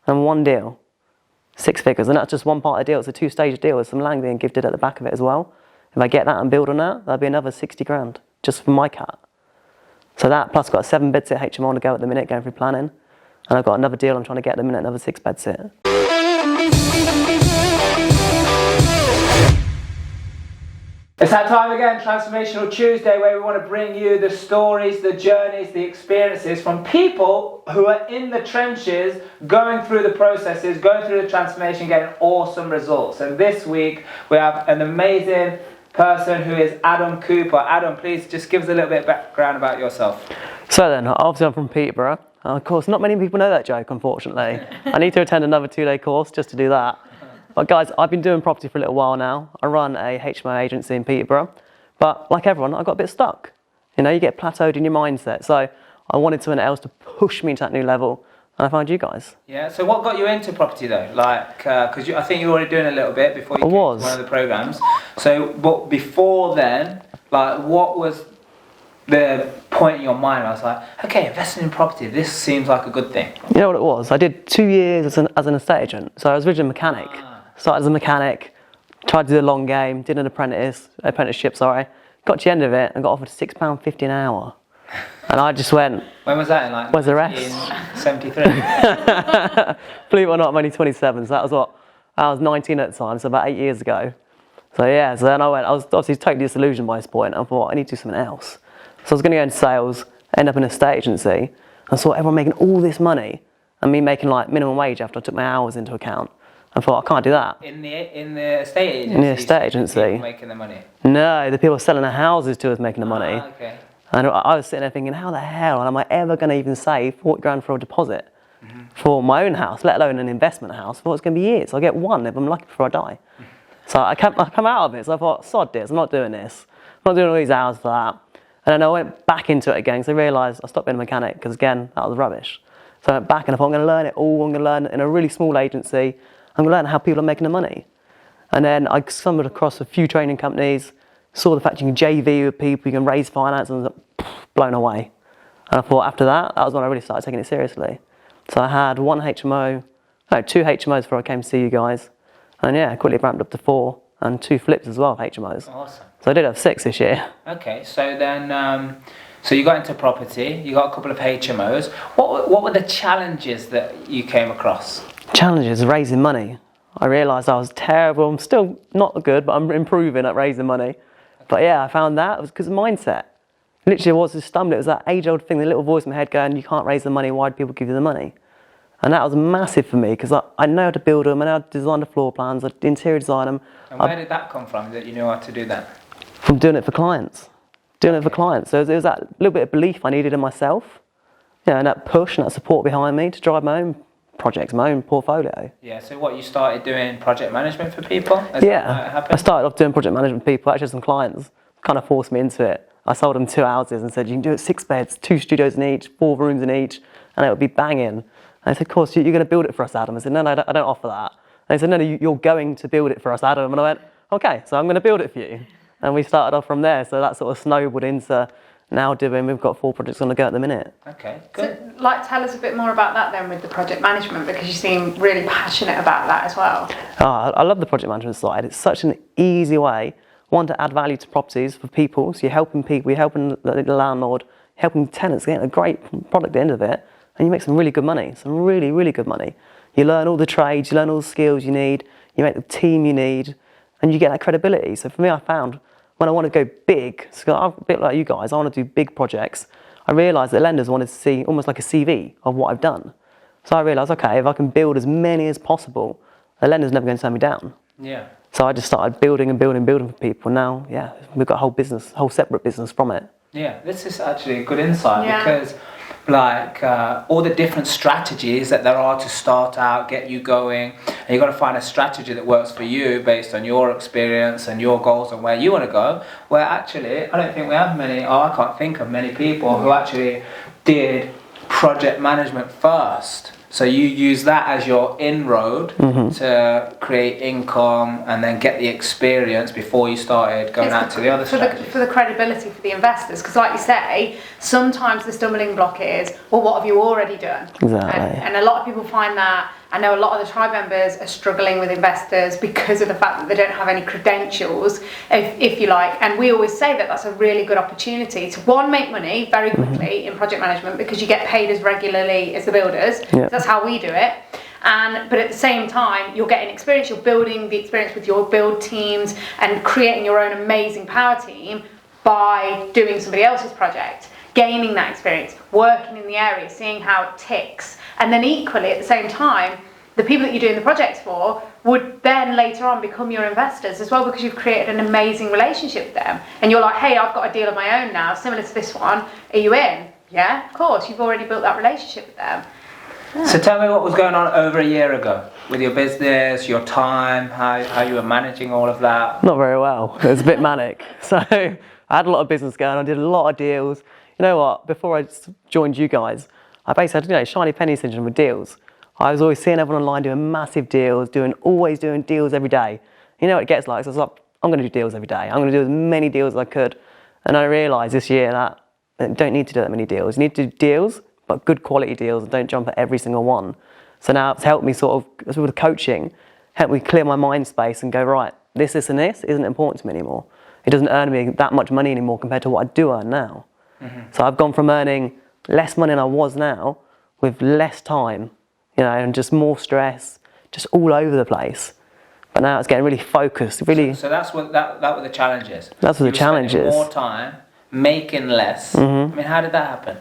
and one deal, 6 figures, and that's just one part of the deal. It's a 2-stage deal with some land being gifted at the back of it as well. If I get that and build on that, that'll be another 60 grand just for my cat. So that, plus I've got a 7-bed sit HMO on the go at the minute, going through planning. And I've got another deal I'm trying to get at the minute, another 6-bed sit. It's that time again, Transformational Tuesday, where we want to bring you the stories, the journeys, the experiences from people who are in the trenches, going through the processes, going through the transformation, getting awesome results. And this week we have an amazing person who is Adam Cooper. Adam, please just give us a little bit of background about yourself. So then, obviously I'm from Peterborough. Of course, not many people know that joke, unfortunately. I need to attend another 2-day course just to do that. But guys, I've been doing property for a little while now. I run a HMO agency in Peterborough. But like everyone, I got a bit stuck. You know, you get plateaued in your mindset. So I wanted someone else to push me to that new level. And I found you guys. Yeah, so what got you into property though? Like, because I think you were already doing a little bit before you came to one of the programs. So what before then, like what was the point in your mind where I was like, okay, investing in property, this seems like a good thing? You know what it was? I did 2 years as an estate agent. So I was originally a mechanic. Started as a mechanic, tried to do the long game, did an apprenticeship, got to the end of it and got offered £6.50 an hour. And I just went... When was that in like? Where's the rest? In 73. Believe it or not, I'm only 27, so that was what? I was 19 at the time, so about 8 years ago. So yeah, so then I was obviously totally disillusioned by this point. I thought, I need to do something else. So I was going to go into sales, end up in an estate agency. I saw everyone making all this money and me making like minimum wage after I took my hours into account. I thought, I can't do that. In the estate agency? In the estate agency. People making the money? No, the people selling the houses to us making the money. Okay. And I was sitting there thinking, how the hell am I ever going to even save 40 grand for a deposit for my own house, let alone an investment house? Well, it's going to be years. I'll get one if I'm lucky before I die. So I come out of it. So I thought, sod this, I'm not doing this. I'm not doing all these hours for that. And then I went back into it again because I realised I stopped being a mechanic because, again, that was rubbish. So I went back and I thought, I'm going to learn it all. I'm going to learn it in a really small agency. I'm going to learn how people are making the money. And then I stumbled across a few training companies, saw the fact you can JV with people, you can raise finance, and I was like, blown away. And I thought after that was when I really started taking it seriously. So I had 2 HMOs before I came to see you guys. And yeah, I quickly ramped up to 4 and 2 flips as well of HMOs. Awesome. So I did have 6 this year. Okay, so then, so you got into property, you got a couple of HMOs. What were the challenges that you came across? Challenges, raising money. I realised I was terrible. I'm still not good, but I'm improving at raising money. Okay. But yeah, I found that it was because of mindset. Literally, I was just stumbling. It was that age-old thing, the little voice in my head going, you can't raise the money, why do people give you the money? And that was massive for me because I know how to build them, I know how to design the floor plans, I interior design them. And where did that come from, that you knew how to do that? From doing it for clients. So it was that little bit of belief I needed in myself, you know, and that push and that support behind me to drive my own projects, my own portfolio. Yeah, so what, you started doing project management for people? I started off doing project management for people. Actually, some clients kind of forced me into it. I sold them 2 houses and said, you can do it 6 beds, 2 studios in each, 4 rooms in each, and it would be banging. And I said, of course, you're going to build it for us, Adam. I said, no, I don't offer that. And they said, no, you're going to build it for us, Adam. And I went, okay, so I'm going to build it for you. And we started off from there. So that sort of snowballed into now we've got 4 projects on the go at the minute. Okay, good. So, tell us a bit more about that then with the project management, because you seem really passionate about that as well. I love the project management side. It's such an easy way, one, to add value to properties for people. So you're helping people, you're helping the landlord, helping tenants get a great product at the end of it, and you make some really good money, some really, really good money. You learn all the trades, you learn all the skills you need, you make the team you need, and you get that credibility. So for me, I found when I want to go big, so I'm a bit like you guys, I want to do big projects. I realised that lenders wanted to see almost like a CV of what I've done. So I realised, okay, if I can build as many as possible, the lender's never going to turn me down. Yeah. So I just started building for people. Now, yeah, we've got a whole business, whole separate business from it. Yeah, this is actually a good insight because all the different strategies that there are to start out, get you going, and you've got to find a strategy that works for you based on your experience and your goals and where you want to go, where actually I don't think we have I can't think of many people who actually did project management first. So you use that as your inroad to create income and then get the experience before you started going out to the other strategies. For the credibility for the investors, because like you say, sometimes the stumbling block is, well, what have you already done? Exactly. And a lot of people find that I know a lot of the tribe members are struggling with investors because of the fact that they don't have any credentials, if you like. And we always say that that's a really good opportunity to, one, make money very quickly in project management because you get paid as regularly as the builders. Yeah. That's how we do it. But at the same time, you're getting experience, you're building the experience with your build teams and creating your own amazing power team by doing somebody else's project, gaining that experience, working in the area, seeing how it ticks. And then equally, at the same time, the people that you're doing the projects for would then later on become your investors as well, because you've created an amazing relationship with them. And you're like, hey, I've got a deal of my own now, similar to this one. Are you in? Yeah, of course. You've already built that relationship with them. Yeah. So tell me what was going on over a year ago with your business, your time, how you were managing all of that. Not very well. It was a bit manic. So I had a lot of business going. I did a lot of deals. You know what? Before I joined you guys, I basically had, shiny penny syndrome with deals. I was always seeing everyone online doing massive deals, always doing deals every day. You know what it gets like? So I was like, I'm going to do deals every day. I'm going to do as many deals as I could. And I realised this year that you don't need to do that many deals. You need to do deals, but good quality deals, and don't jump at every single one. So now it's helped me sort of, with the coaching, helped me clear my mind space and go, right, this and this isn't important to me anymore. It doesn't earn me that much money anymore compared to what I do earn now. Mm-hmm. So I've gone from earning less money than I was now with less time, and just more stress, just all over the place. But now it's getting really focused, really. So that's what that were the challenges. That's what the challenge is. More time, making less. Mm-hmm. I mean, how did that happen?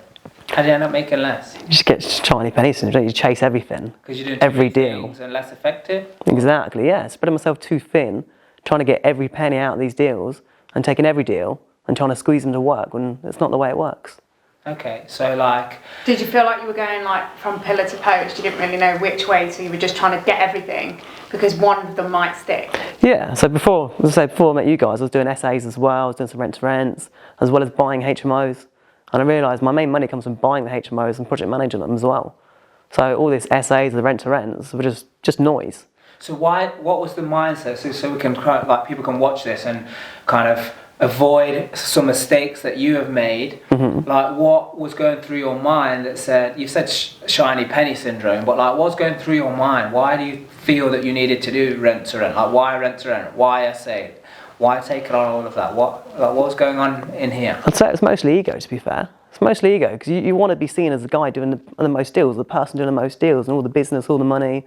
How did you end up making less? You just get shiny penny syndrome. You chase everything. Because you're doing every too many deal things and less effective. Exactly. Yeah, spreading myself too thin, trying to get every penny out of these deals, and taking every deal and trying to squeeze them to work when it's not the way it works. Okay, so like... Did you feel like you were going like from pillar to post? You didn't really know which way, so you were just trying to get everything because one of them might stick? Yeah, so before I met you guys, I was doing SAs as well, I was doing some rent-to-rents, as well as buying HMOs. And I realised my main money comes from buying the HMOs and project managing them as well. So all this SAs, the rent-to-rents, were just noise. So what was the mindset? So we can, like, people can watch this and kind of avoid some mistakes that you have made. Mm-hmm. Like, what was going through your mind that said, you said shiny penny syndrome, but like, what's going through your mind? Why do you feel that you needed to do rent to rent? Like, why rent to rent? Why SA? Why take on all of that? What was going on in here? I'd say it's mostly ego, to be fair. It's mostly ego, because you want to be seen as the guy doing the most deals, the person doing the most deals, and all the business, all the money,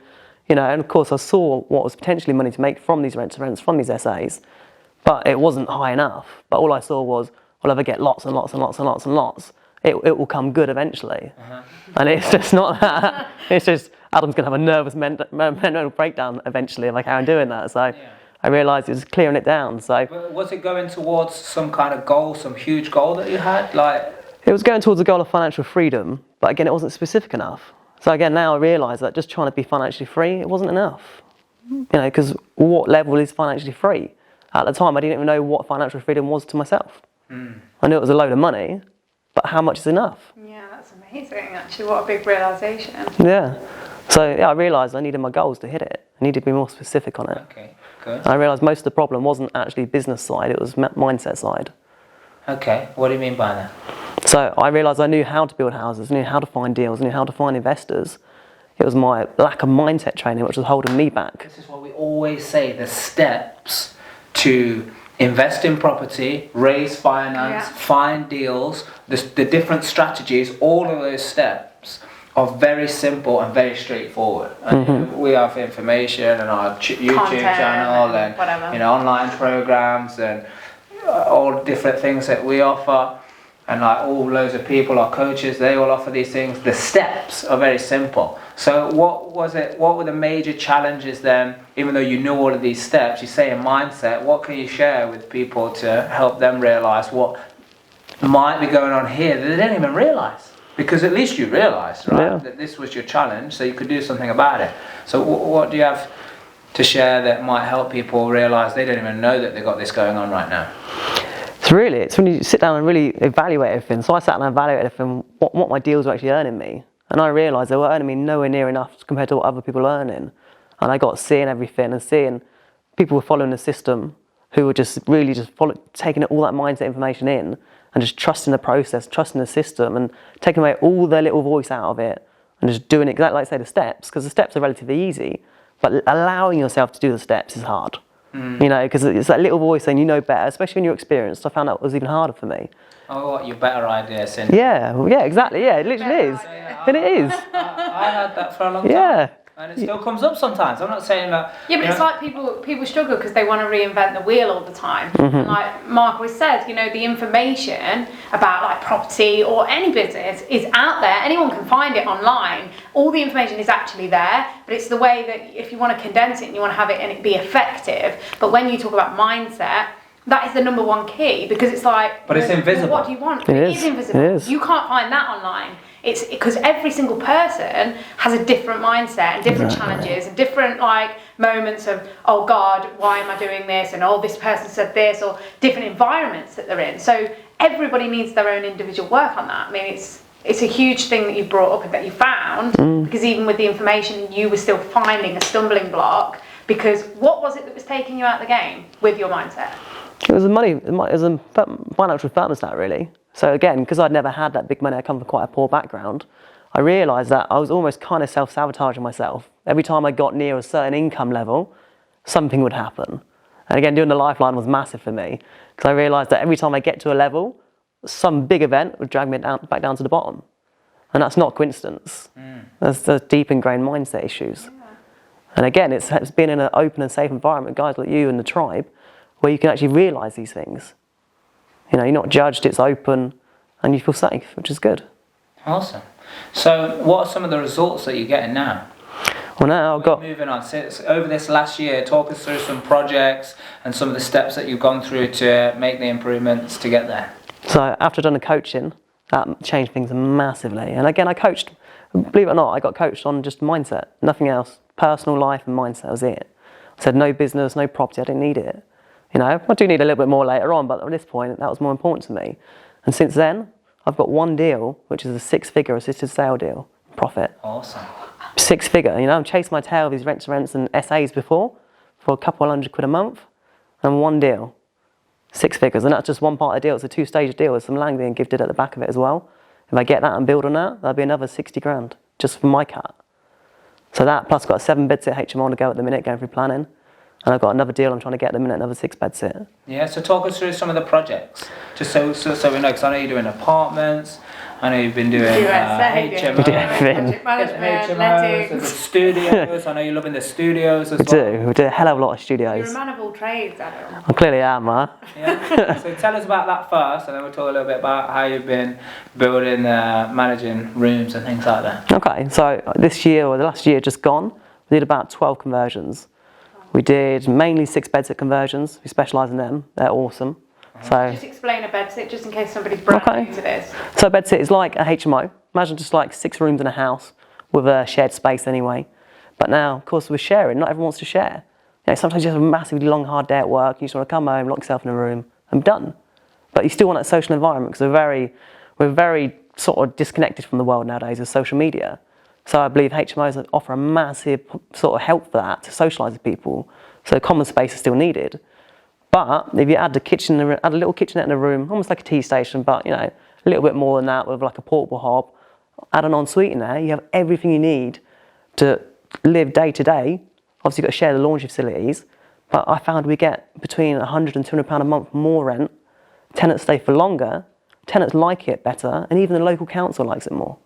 and of course I saw what was potentially money to make from these rent-to-rents, from these SAs, but it wasn't high enough. But all I saw was, well, if I get lots and lots and lots and lots and lots, it will come good eventually. Uh-huh. And it's just not that. It's just, Adam's going to have a nervous mental breakdown eventually if I carry on doing that. So yeah. I realised it was clearing it down. So was it going towards some kind of goal, some huge goal that you had? Like, it was going towards the goal of financial freedom, but again, it wasn't specific enough. So again, now I realise that just trying to be financially free, it wasn't enough. Because what level is financially free? At the time, I didn't even know what financial freedom was to myself. Mm. I knew it was a load of money, but how much is enough? Yeah, that's amazing, actually. What a big realisation. Yeah. So yeah, I realised I needed my goals to hit it. I needed to be more specific on it. Okay, good. And I realised most of the problem wasn't actually business side, it was mindset side. Okay, what do you mean by that? So I realised I knew how to build houses, knew how to find deals, knew how to find investors. It was my lack of mindset training which was holding me back. This is what we always say, the steps to invest in property, raise finance, find deals, the different strategies, all of those steps are very simple and very straightforward. And we have information and our YouTube channel and whatever. Online programs and all different things that we offer. And like all loads of people, our coaches, they all offer these things. The steps are very simple. So what were the major challenges then, even though you knew all of these steps, you say a mindset, what can you share with people to help them realise what might be going on here that they didn't even realise? Because at least you realised, right, that this was your challenge, so you could do something about it. So what do you have to share that might help people realise they don't even know that they've got this going on right now? It's when you sit down and really evaluate everything. So I sat down and evaluated everything, what my deals were actually earning me. And I realised they were earning me nowhere near enough compared to what other people are earning. And I got seeing everything and seeing people were following the system who were just really taking all that mindset information in and just trusting the process, trusting the system and taking away all their little voice out of it and just doing exactly like say the steps, because the steps are relatively easy, but allowing yourself to do the steps is hard. You know, because it's that little voice saying you know better, especially when you're experienced. I found out it was even harder for me. Oh, what, your better idea, Cindy? Yeah, well, yeah, exactly. Yeah, it literally is, and it is. I had that for a long time. Yeah. And it still comes up sometimes. I'm not saying that. Yeah, but it's like people struggle because they want to reinvent the wheel all the time. And like Mark always says, you know, the information about like property or any business is out there. Anyone can find it online. All the information is actually there, but it's the way that if you want to condense it and you want to have it and it be effective. But when you talk about mindset, that is the number one key, because it's like, but it's invisible. What do you want? It is invisible. It is. You can't find that online. It's because every single person has a different mindset and different challenges and different like moments of, oh God, why am I doing this? And oh, this person said this, or different environments that they're in. So everybody needs their own individual work on that. I mean, it's a huge thing that you brought up and that you found, because even with the information, you were still finding a stumbling block, because what was it that was taking you out of the game with your mindset? It was a financial thermostat, really. So again, because I'd never had that big money, I come from quite a poor background, I realised that I was almost kind of self-sabotaging myself. Every time I got near a certain income level, something would happen. And again, doing the Lifeline was massive for me, because I realised that every time I get to a level, some big event would drag me back down to the bottom. And that's not coincidence. That's the deep ingrained mindset issues. Yeah. And again, it's been in an open and safe environment, guys like you and the tribe, where you can actually realise these things. You know, you're not judged, it's open, and you feel safe, which is good. Awesome. So what are some of the results that you're getting now? Well, now I've got... Moving on, so over this last year, talk us through some projects and some of the steps that you've gone through to make the improvements to get there. So after I've done the coaching, that changed things massively. And again, I coached, believe it or not, I got coached on just mindset, nothing else. Personal life and mindset was it. I said no business, no property, I didn't need it. You know, I do need a little bit more later on, but at this point, that was more important to me. And since then, I've got one deal, which is a 6-figure assisted sale deal, profit. Awesome. 6-figure, you know, I'm chasing my tail of these rents and SAs before, for a couple of £100 a month, and one deal, 6 figures. And that's just one part of the deal, it's a 2-stage deal, with some land being gifted at the back of it as well. If I get that and build on that, that'll be another 60 grand, just for my cut. So that, plus I've got a 7-bed sit HMO on to go at the minute, going through planning. And I've got another deal I'm trying to get at the minute, another 6-bed sit. Yeah, so talk us through some of the projects, just so we know, because I know you're doing apartments, I know you've been doing HMOs, the studios, I know you're loving the studios as well. We do a hell of a lot of studios. You're a man of all trades, Adam. I clearly am, huh? Yeah. So tell us about that first, and then we'll talk a little bit about how you've been building, managing rooms and things like that. Okay, so this year, or the last year just gone, we did about 12 conversions. We did mainly 6-bed sit conversions. We specialise in them. They're awesome. So just explain a bed sit, just in case somebody's brand new to this. So a bed sit is like a HMO. Imagine just like 6 rooms in a house with a shared space anyway. But now, of course, we're sharing. Not everyone wants to share. You know, sometimes you have a massively long, hard day at work. You just want to come home, lock yourself in a room, and done. But you still want that social environment, because we're very sort of disconnected from the world nowadays with social media. So I believe HMOs offer a massive sort of help for that, to socialise with people. So common space is still needed. But if you add add a little kitchenette in a room, almost like a tea station, but you know, a little bit more than that with like a portable hob, add an ensuite in there, you have everything you need to live day to day. Obviously you've got to share the laundry facilities, but I found we get between £100 and £200 a month more rent, tenants stay for longer, tenants like it better, and even the local council likes it more.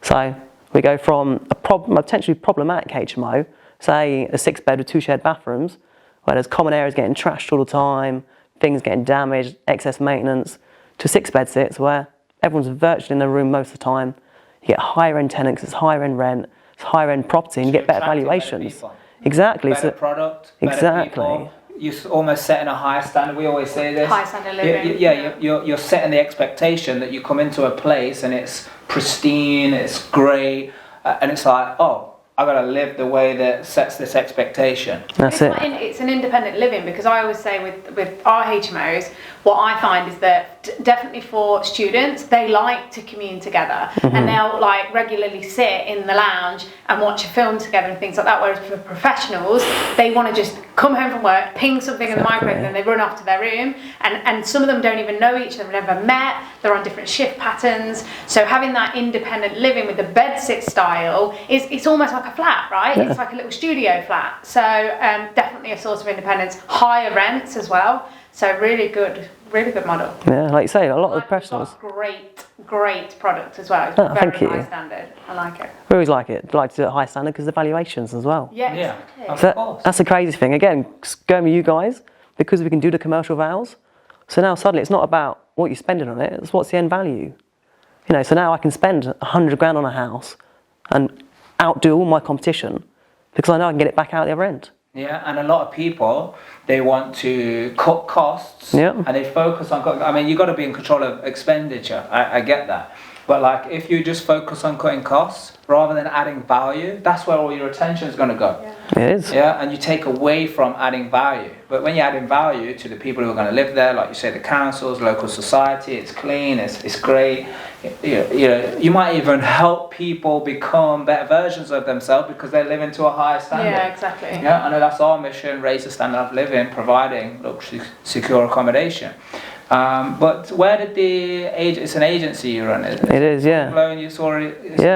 So we go from a potentially problematic HMO, say a 6-bed with 2 shared bathrooms, where there's common areas getting trashed all the time, things getting damaged, excess maintenance, to 6-bed sits where everyone's virtually in their room most of the time. You get higher end tenants, it's higher end rent, it's higher end property, and you get better valuations. Exactly. Better product, better people. You're almost setting a higher standard. We always say this. High standard living. You're setting the expectation that you come into a place and it's pristine, it's great, and it's like, oh, I gotta live the way that sets this expectation. That's it. It's an independent living, because I always say with our HMOs, what I find is that definitely for students, they like to commune together, and they'll like regularly sit in the lounge and watch a film together and things like that. Whereas for professionals, they want to just come home from work, ping something in the microwave, and then they run off to their room. And some of them don't even know each other, never met. They're on different shift patterns. So having that independent living with the bedsit style it's almost like a flat, right? It's like a little studio flat. So definitely a source of independence. Higher rents as well. So really good model. Yeah, like you say, a lot of professionals. Great product as well. It's thank you. High standard. I like it. We always like it. Like to do it high standard because of the valuations as well. Yeah, exactly. So that's the crazy thing. Again, going with you guys, because we can do the commercial vows. So now suddenly it's not about what you're spending on it, it's what's the end value. You know, so now I can spend 100 grand on a house and outdo all my competition because I know I can get it back out the other end. Yeah, and a lot of people, they want to cut costs and they focus on, I mean, you've got to be in control of expenditure, I get that. But like, if you just focus on cutting costs rather than adding value, that's where all your attention is going to go. Yeah. It is. Yeah, and you take away from adding value. But when you're adding value to the people who are going to live there, like you say, the councils, local society, it's clean, it's great. You know, you might even help people become better versions of themselves because they live into a higher standard. Yeah, exactly. Yeah, I know that's our mission, raise the standard of living, providing secure accommodation. But where did it's an agency you run, isn't it? It is, yeah. Blown, it's already,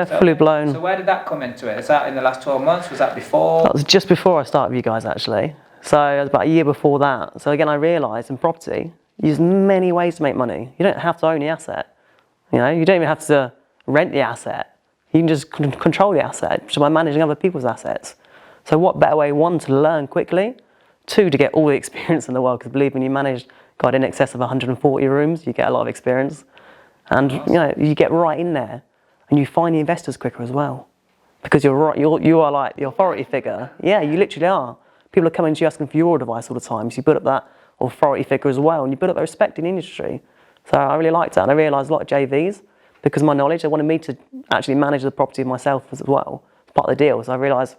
fully blown. So where did that come into it? Is that in the last 12 months? Was that before? That was just before I started with you guys, actually. So it was about a year before that. So again, I realised in property, there's many ways to make money. You don't have to own the asset. You know, you don't even have to rent the asset. You can just control the asset just by managing other people's assets. So what better way, one, to learn quickly, two, to get all the experience in the world, because believe me, you manage, God, in excess of 140 rooms, you get a lot of experience. And, you know, you get right in there and you find the investors quicker as well. Because you are like the authority figure. Yeah, you literally are. People are coming to you asking for your advice all the time. So you build up that authority figure as well, and you build up that respect in the industry. So I really liked that, and I realised a lot of JVs, because of my knowledge, they wanted me to actually manage the property myself as well. It's part of the deal. So I realised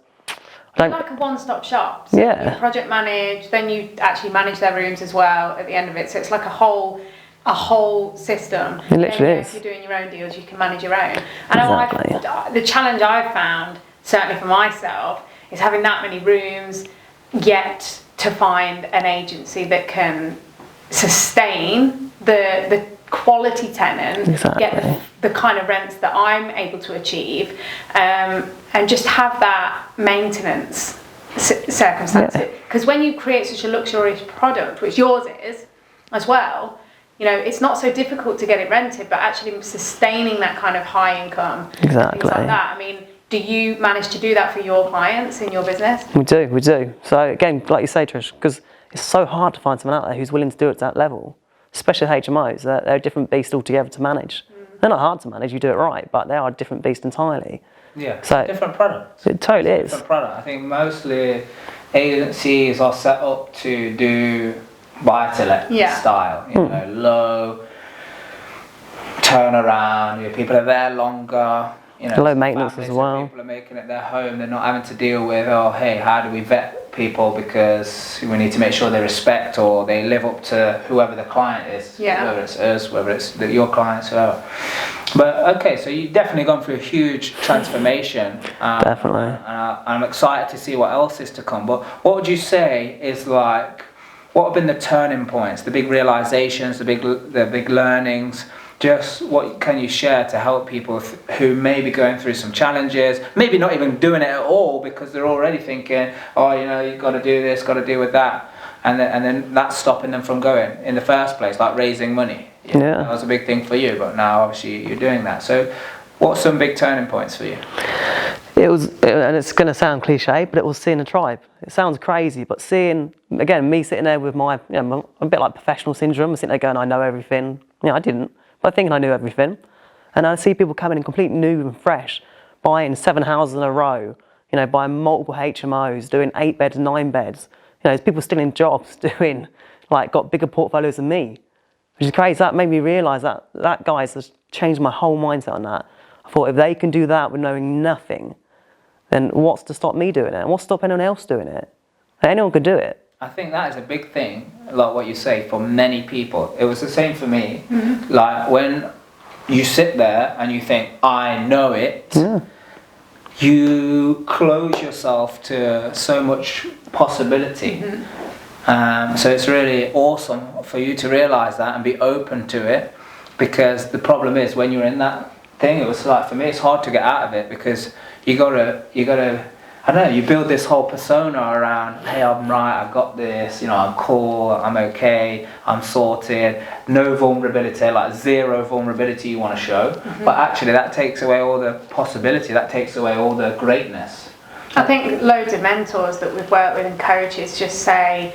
It's like a one-stop shop. So you project manage, then you actually manage their rooms as well at the end of it. So it's like a whole system. It literally is. If you're doing your own deals, you can manage your own. And the challenge I've found, certainly for myself, is having that many rooms, yet to find an agency that can sustain the quality tenant, get the kind of rents that I'm able to achieve, and just have that maintenance circumstance. Because when you create such a luxurious product, which yours is as well, you know, it's not so difficult to get it rented, but actually sustaining that kind of high income, things like that. I mean, do you manage to do that for your clients in your business? We do. So again, like you say, Trish, because it's so hard to find someone out there who's willing to do it to that level, especially HMOs. They're a different beast altogether to manage. They're not hard to manage, you do it right, but they are a different beast entirely. Yeah, so different products. It totally is. Different product. I think mostly agencies are set up to do buy-to-let style, you know, low turnaround, you know, people are there longer. You know, low maintenance as well. People are making it their home. They're not having to deal with, oh, hey, how do we vet people because we need to make sure they respect or they live up to whoever the client is, whether it's us, whether it's your clients, whoever. But okay, so you've definitely gone through a huge transformation. Definitely. And I'm excited to see what else is to come. But what would you say is like, what have been the turning points, the big realizations, the big learnings? Just what can you share to help people who may be going through some challenges, maybe not even doing it at all because they're already thinking, oh, you know, you've got to do this, got to deal with that, and then that's stopping them from going in the first place, like raising money. That was a big thing for you, but now obviously you're doing that. So, what's some big turning points for you? It was, and it's going to sound cliche, but it was seeing a tribe. It sounds crazy, but seeing, again, me sitting there with my, you know, a bit like professional syndrome, I'm sitting there going, I know everything. You know, I didn't. But thinking I knew everything, and I see people coming in completely new and fresh, buying 7 houses in a row, you know, buying multiple HMOs, doing 8 beds, 9 beds. You know, there's people still in jobs doing, like, got bigger portfolios than me, which is crazy. That made me realise that guys has changed my whole mindset on that. I thought if they can do that with knowing nothing, then what's to stop me doing it? And what's to stop anyone else doing it? Anyone could do it. I think that is a big thing, like what you say, for many people. It was the same for me. Like when you sit there and you think, I know it, you close yourself to so much possibility. So it's really awesome for you to realize that and be open to it, because the problem is when you're in that thing, it was like, for me, it's hard to get out of it, because you gotta, I don't know, you build this whole persona around, hey, I'm right, I've got this, you know, I'm cool, I'm okay, I'm sorted, no vulnerability, like zero vulnerability you want to show. But actually that takes away all the possibility, that takes away all the greatness. I think loads of mentors that we've worked with and coaches just say,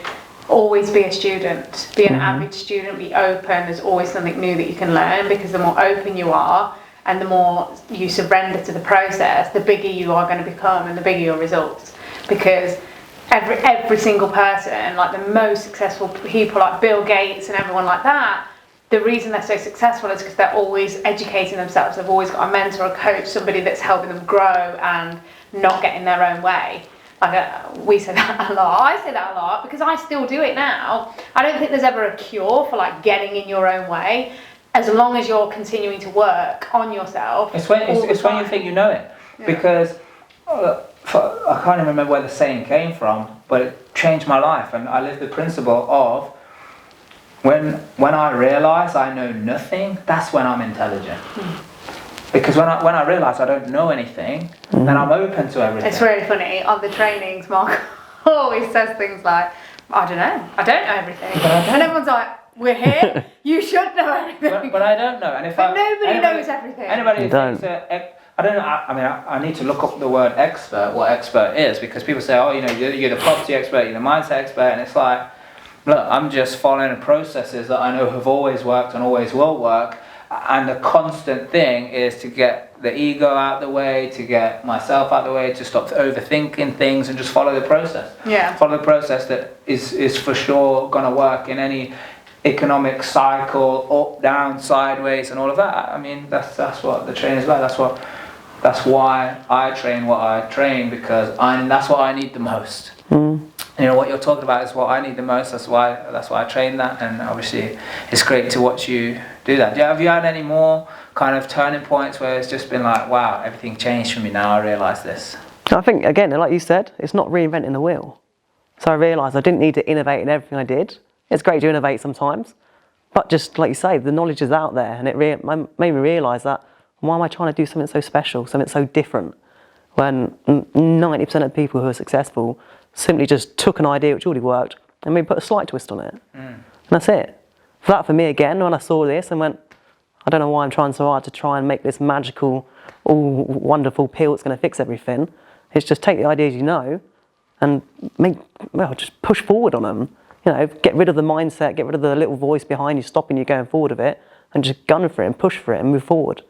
always be a student, be an average student, be open, there's always something new that you can learn, because the more open you are, and the more you surrender to the process, the bigger you are going to become and the bigger your results. Because every single person, like the most successful people like Bill Gates and everyone like that, the reason they're so successful is because they're always educating themselves. They've always got a mentor, a coach, somebody that's helping them grow and not get in their own way. Like we say that a lot. I say that a lot because I still do it now. I don't think there's ever a cure for like getting in your own way, as long as you're continuing to work on yourself. It's when you think you know it. Because I can't even remember where the saying came from, but it changed my life, and I lived the principle of when I realise I know nothing, that's when I'm intelligent. Because when I realise I don't know anything, then I'm open to everything. It's really funny, on the trainings, Mark always says things like, I don't know everything. And everyone's like, we're here, you should know everything. But I don't know. And nobody knows everything. Anybody who thinks I don't know, I need to look up the word expert, what expert is, because people say, oh, you know, you're the property expert, you're the mindset expert, and it's like, look, I'm just following the processes that I know have always worked and always will work, and the constant thing is to get the ego out the way, to get myself out the way, to stop overthinking things and just follow the process. Yeah. Follow the process that is for sure going to work in any economic cycle, up, down, sideways, and all of that. I mean, that's what the training is about. That's why I train what I train, because that's what I need the most. You know, what you're talking about is what I need the most. That's why I train that, and obviously it's great to watch you do that. Have you had any more kind of turning points where it's just been like, wow, everything changed for me now, I realise this? I think, again, like you said, it's not reinventing the wheel. So I realised I didn't need to innovate in everything I did. It's great to innovate sometimes, but just like you say, the knowledge is out there, and it made me realise that, why am I trying to do something so special, something so different, when 90% of people who are successful simply just took an idea which already worked and maybe put a slight twist on it. And that's it. For me again, when I saw this and went, I don't know why I'm trying so hard to try and make this magical, all wonderful pill that's going to fix everything. It's just take the ideas you know and just push forward on them. You know, get rid of the mindset, get rid of the little voice behind you stopping you going forward of it, and just gun for it and push for it and move forward.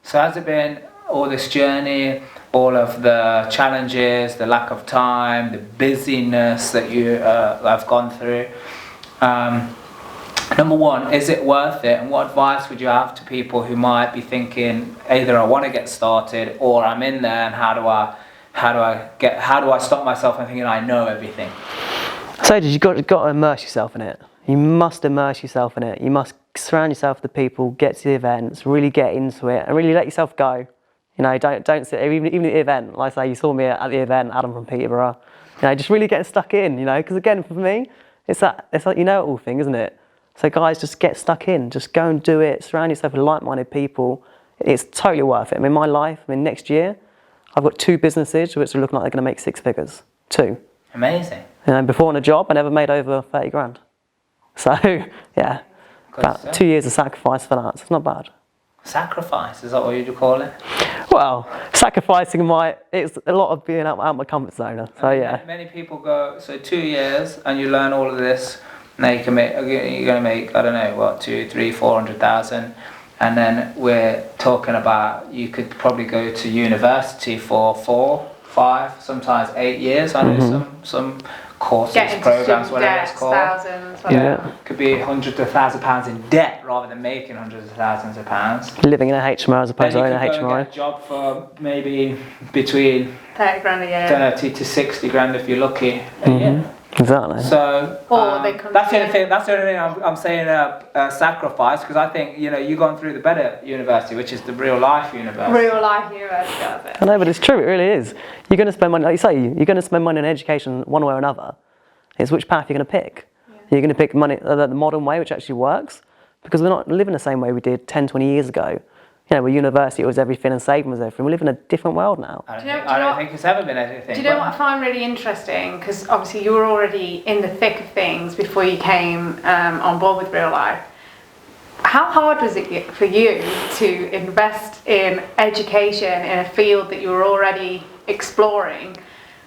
So has it been all this journey, all of the challenges, the lack of time, the busyness that you have gone through? Number one, is it worth it? And what advice would you have to people who might be thinking, either I want to get started, or I'm in there, and how do I stop myself from thinking I know everything? So you've got to immerse yourself in it. You must immerse yourself in it. You must surround yourself with the people, get to the events, really get into it, and really let yourself go. You know, don't sit there, even at the event. Like I say, you saw me at the event, Adam from Peterborough. You know, just really getting stuck in. You know, because again, for me, it's like you know it all thing, isn't it? So guys, just get stuck in. Just go and do it. Surround yourself with like-minded people. It's totally worth it. I mean, my life. I mean, next year, I've got 2 businesses which are looking like they're going to make 6 figures. 2. Amazing. You know, before on a job, I never made over 30 grand. So, yeah, about 2 years of sacrifice for that. So it's not bad. Sacrifice, is that what you call it? Well, sacrificing it's a lot of being out my comfort zone. So, yeah. Many people go, so 2 years, and you learn all of this, now you're going to make, I don't know, what, 200,000, 300,000, 400,000. And then we're talking about, you could probably go to university for 4, 5, sometimes 8 years. I know some courses, programs, whatever it's called. Thousands, Could be hundreds of thousands of pounds in debt rather than making hundreds of thousands of pounds. Living in a HMO as opposed to owning a HMO. Then you could go and get a job for maybe between 30 grand a year. 30 to 60 grand if you're lucky a year. Exactly. So Or they come that's the only to- thing. That's the only thing I'm saying. Sacrifice, because I think you've gone through the better university, which is the real life university. Real life university, that's it. I know, but it's true. It really is. You're going to spend money, like you say, you're going to spend money on education one way or another. It's which path you're going to pick. Yeah. You're going to pick money the modern way, which actually works, because we're not living the same way we did 10, 20 years ago. You know, where university was everything and saving was everything. We live in a different world now. I Do you know- don't, do you know I don't think it's ever been anything. Do you know but- what I find really interesting? Because obviously you were already in the thick of things before you came on board with Real Life. How hard was it for you to invest in education in a field that you were already exploring?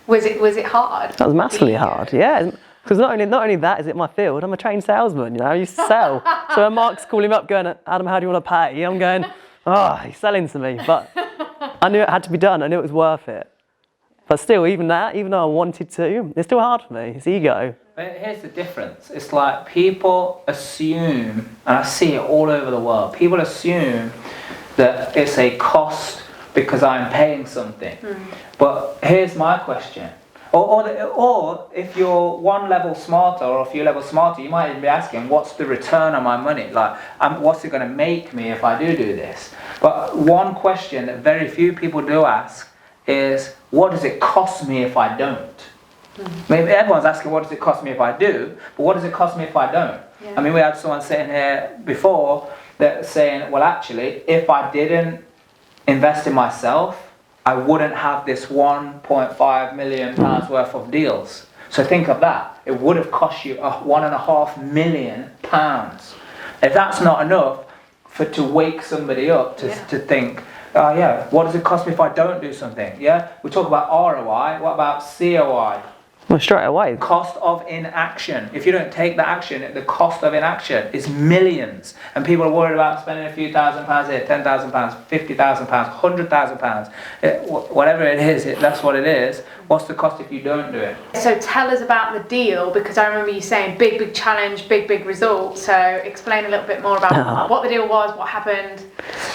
Was it hard? That was massively hard, yeah. Because not only that is it my field, I'm a trained salesman, you know, I used to sell. So when Mark's calling me up going, Adam, how do you want to pay? I'm going, oh, he's selling to me. But I knew it had to be done, I knew it was worth it. But still, even though I wanted to, it's still hard for me, it's ego. But here's the difference. It's like people assume, and I see it all over the world, people assume that it's a cost because I'm paying something. But here's my question. Or if you're one level smarter or a few levels smarter, you might even be asking, what's the return on my money? Like, what's it going to make me if I do this? But one question that very few people do ask is, what does it cost me if I don't? Maybe everyone's asking, what does it cost me if I do? But what does it cost me if I don't? Yeah. I mean, we had someone sitting here before that saying, well, actually, if I didn't invest in myself, I wouldn't have this 1.5 million pounds worth of deals. So think of that. It would have cost you £1.5 million. If that's not enough to wake somebody up to think, oh yeah, what does it cost me if I don't do something? Yeah, we talk about ROI. What about COI? Well, straight away. Cost of inaction. If you don't take the action, the cost of inaction is millions. And people are worried about spending a few £1,000 here, £10,000, £50,000, £100,000. Whatever it is, that's what it is. What's the cost if you don't do it? So tell us about the deal, because I remember you saying big challenge, big result. So explain a little bit more about what the deal was, what happened.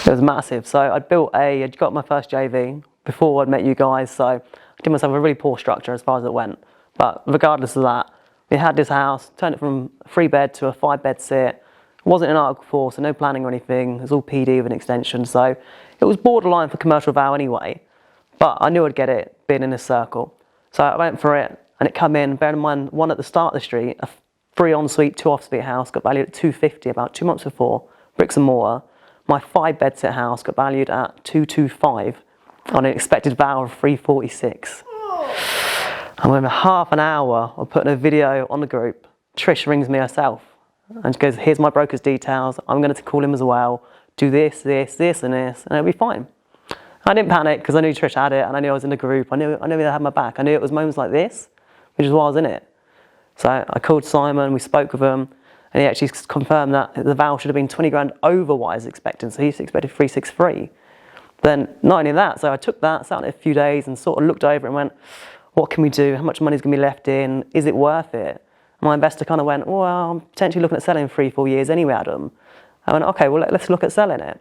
It was massive. So I'd got my first JV before I'd met you guys, so I did myself a really poor structure as far as it went. But regardless of that, we had this house, turned it from a 3-bed to a 5-bed sit. It wasn't in Article 4, so no planning or anything. It was all PD with an extension, so it was borderline for commercial vow anyway. But I knew I'd get it, being in a circle. So I went for it, and it come in, bear in mind, one at the start of the street, a 3 ensuite, 2 off-suite house, got valued at 250 about 2 months before, bricks and mortar. My 5-bed sit house got valued at 225 on an expected vow of 346. And within half an hour of putting a video on the group, Trish rings me herself and she goes, here's my broker's details, I'm going to call him as well, do this, and it'll be fine. I didn't panic because I knew Trish had it and I knew I was in the group, I knew they had my back, I knew it was moments like this, which is why I was in it. So I called Simon, we spoke with him, and he actually confirmed that the vow should have been 20 grand over what I was expecting, so he expected 363. Then not only that, so I took that, sat on it a few days and sort of looked over it and went, what can we do? How much money's going to be left in? Is it worth it? And my investor kind of went, well, I'm potentially looking at selling in 3-4 years anyway, Adam. I went, okay, well, let's look at selling it.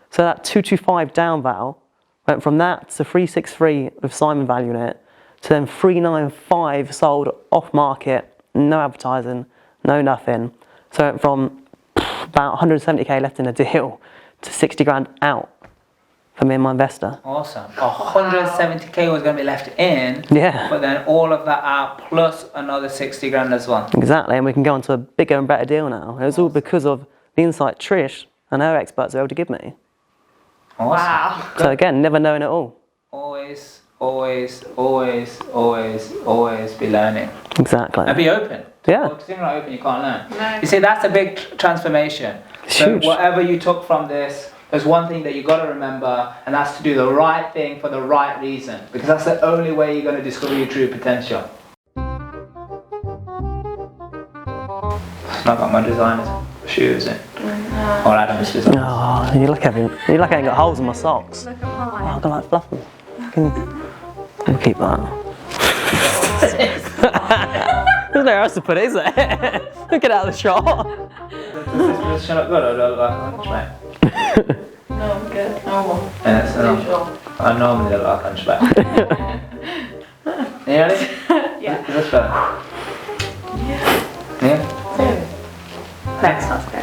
So that 225 down val went from that to 363 with Simon valuing it, to then 395 sold off market, no advertising, no nothing. So it went from about 170k left in a deal to 60 grand out for me and my investor. Awesome. 170k was going to be left in, Yeah. but then all of that out plus another 60 grand as well. Exactly, and we can go on to a bigger and better deal now. It was all because of the insight Trish and her experts were able to give me. Awesome. Wow. So again, never knowing it all. Always be learning. Exactly. And be open. Yeah. Because if you're not open, you can't learn. No. You see, that's a big transformation. It's So huge. whatever you took from this, there's one thing that you got to remember, and that's to do the right thing for the right reason, because that's the only way you're going to discover your true potential. I've got my designer's shoes in. Or Adam's design. Oh, you look at me. You look, I ain't got holes in my socks. Look at Oh, mine. I got like fluff them. Can keep that. There's nowhere else to put it, is there? Get out of the shot. Does this position look good or do I look like a hunchback? No, good. Normal. Yeah, so Usual. I normally look like a hunchback. You ready? Yeah. Is this better? Next Saturday.